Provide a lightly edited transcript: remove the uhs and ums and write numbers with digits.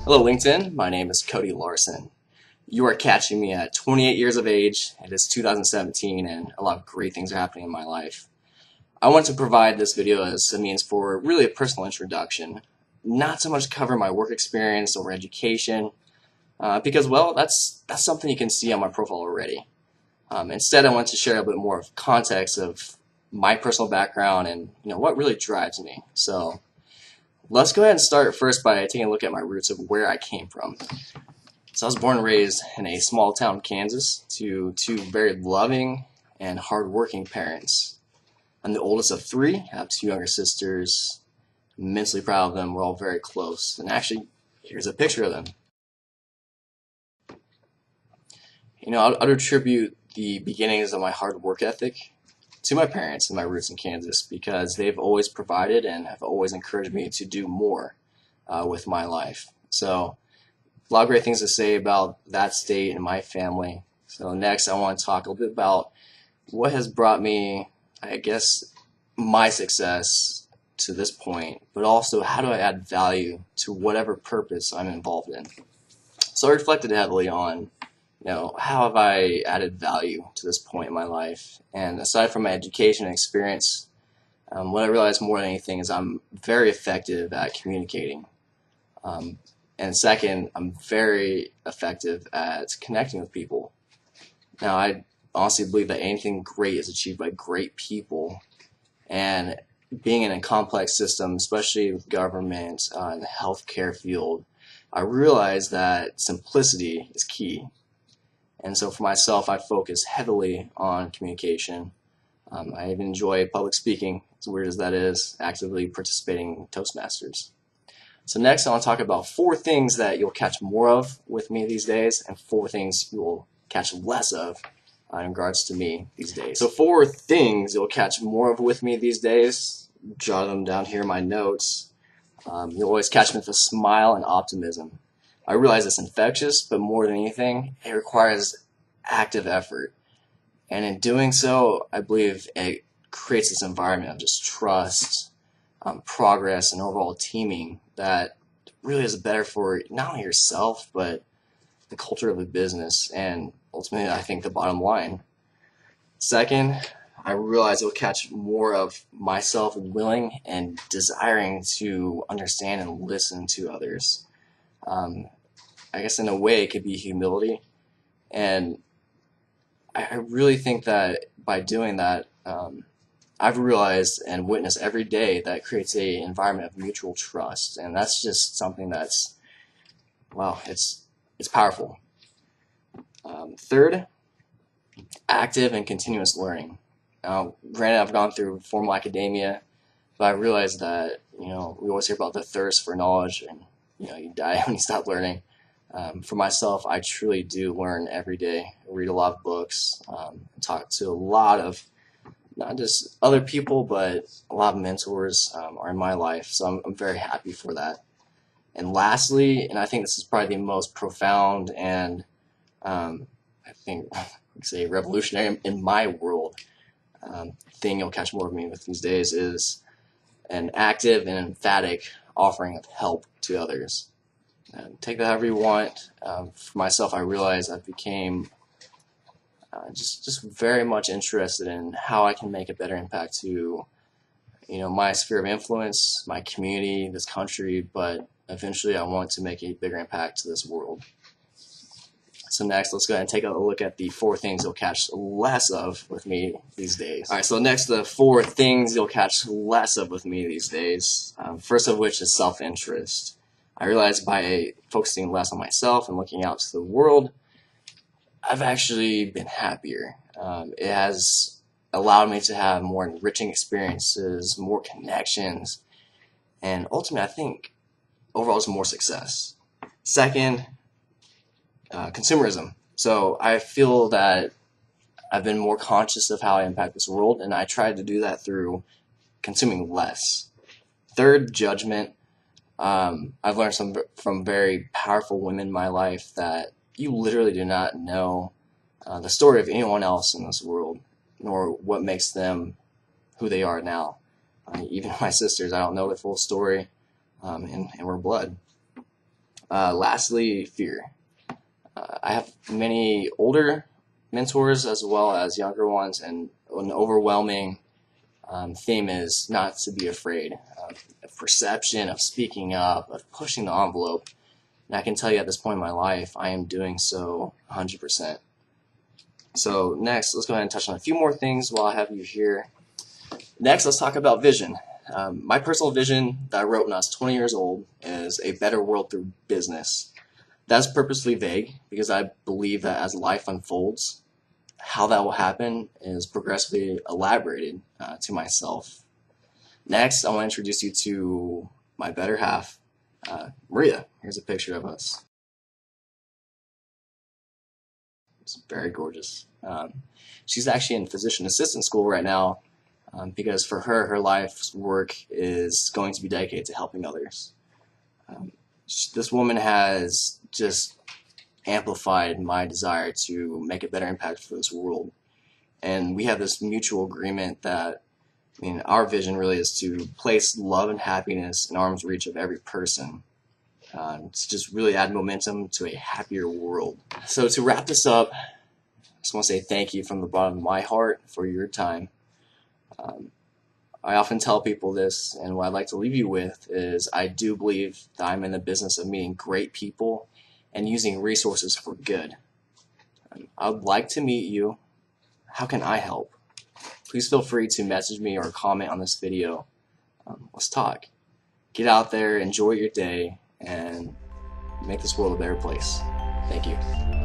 Hello LinkedIn, my name is Cody Larson. You are catching me at 28 years of age. It is 2017 and a lot of great things are happening in my life. I want to provide this video as a means for really a personal introduction, not so much cover my work experience or education, because well, that's something you can see on my profile already. Instead, I want to share a bit more of context of my personal background and what really drives me. So let's go ahead and start first by taking a look at my roots of where I came from. So I was born and raised in a small town, Kansas, to two very loving and hardworking parents. I'm the oldest of three. I have two younger sisters. I'm immensely proud of them. We're all very close. And actually, here's a picture of them. I'd attribute the beginnings of my hard work ethic to my parents and my roots in Kansas because they've always provided and have always encouraged me to do more with my life. So a lot of great things to say about that state and my family. So next I want to talk a little bit about what has brought me, I guess, my success to this point, but also how do I add value to whatever purpose I'm involved in. So I reflected heavily on how have I added value to this point in my life? And aside from my education and experience, what I realized more than anything is I'm very effective at communicating. And second, I'm very effective at connecting with people. Now, I honestly believe that anything great is achieved by great people. And being in a complex system, especially with government in the healthcare field, I realized that simplicity is key. And so for myself, I focus heavily on communication. I even enjoy public speaking, as weird as that is, actively participating in Toastmasters. So next I want to talk about 4 things that you'll catch more of with me these days and 4 things you'll catch less of in regards to me these days. So 4 things you'll catch more of with me these days, jot them down here in my notes. You'll always catch me with a smile and optimism. I realize it's infectious, but more than anything, it requires active effort. And in doing so, I believe it creates this environment of just trust, progress, and overall teaming that really is better for not only yourself, but the culture of the business, and ultimately, I think the bottom line. Second, I realize it will catch more of myself willing and desiring to understand and listen to others. I guess in a way it could be humility, and I really think that by doing that, I've realized and witnessed every day that it creates an environment of mutual trust, and that's just something that's, wow, it's powerful. Third, active and continuous learning. Now, granted, I've gone through formal academia, but I realized that we always hear about the thirst for knowledge, and you die when you stop learning. For myself, I truly do learn every day. I read a lot of books, talk to a lot of not just other people, but a lot of mentors are in my life, so I'm very happy for that. And lastly, and I think this is probably the most profound and I think I'd say revolutionary in my world thing you'll catch more of me with these days is an active and emphatic offering of help to others. Take that however you want. For myself, I realized I became just very much interested in how I can make a better impact to my sphere of influence, my community, this country, but eventually I want to make a bigger impact to this world. So next, let's go ahead and take a look at the 4 things you'll catch less of with me these days. All right, so next, the 4 things you'll catch less of with me these days. First of which is self-interest. I realized by focusing less on myself and looking out to the world, I've actually been happier. It has allowed me to have more enriching experiences, more connections, and ultimately I think overall it's more success. Second, consumerism. So I feel that I've been more conscious of how I impact this world, and I try to do that through consuming less. Third, judgment. I've learned from very powerful women in my life that you literally do not know the story of anyone else in this world, nor what makes them who they are now. Even my sisters, I don't know their full story, and we're blood. Lastly, fear. I have many older mentors as well as younger ones, and an overwhelming theme is not to be afraid of perception, of speaking up, of pushing the envelope. And I can tell you at this point in my life, I am doing so 100%. So next, let's go ahead and touch on a few more things while I have you here. Next, let's talk about vision. My personal vision that I wrote when I was 20 years old is a better world through business. That's purposely vague because I believe that as life unfolds, how that will happen is progressively elaborated to myself. Next, I want to introduce you to my better half, Maria. Here's a picture of us. It's very gorgeous. She's actually in physician assistant school right now because for her, her life's work is going to be dedicated to helping others. This woman has just amplified my desire to make a better impact for this world. And we have this mutual agreement that, our vision really is to place love and happiness in arm's reach of every person. To just really add momentum to a happier world. So to wrap this up, I just want to say thank you from the bottom of my heart for your time. I often tell people this, and what I'd like to leave you with is I do believe that I'm in the business of meeting great people and using resources for good. I would like to meet you. How can I help? Please feel free to message me or comment on this video. Let's talk. Get out there, enjoy your day, and make this world a better place. Thank you.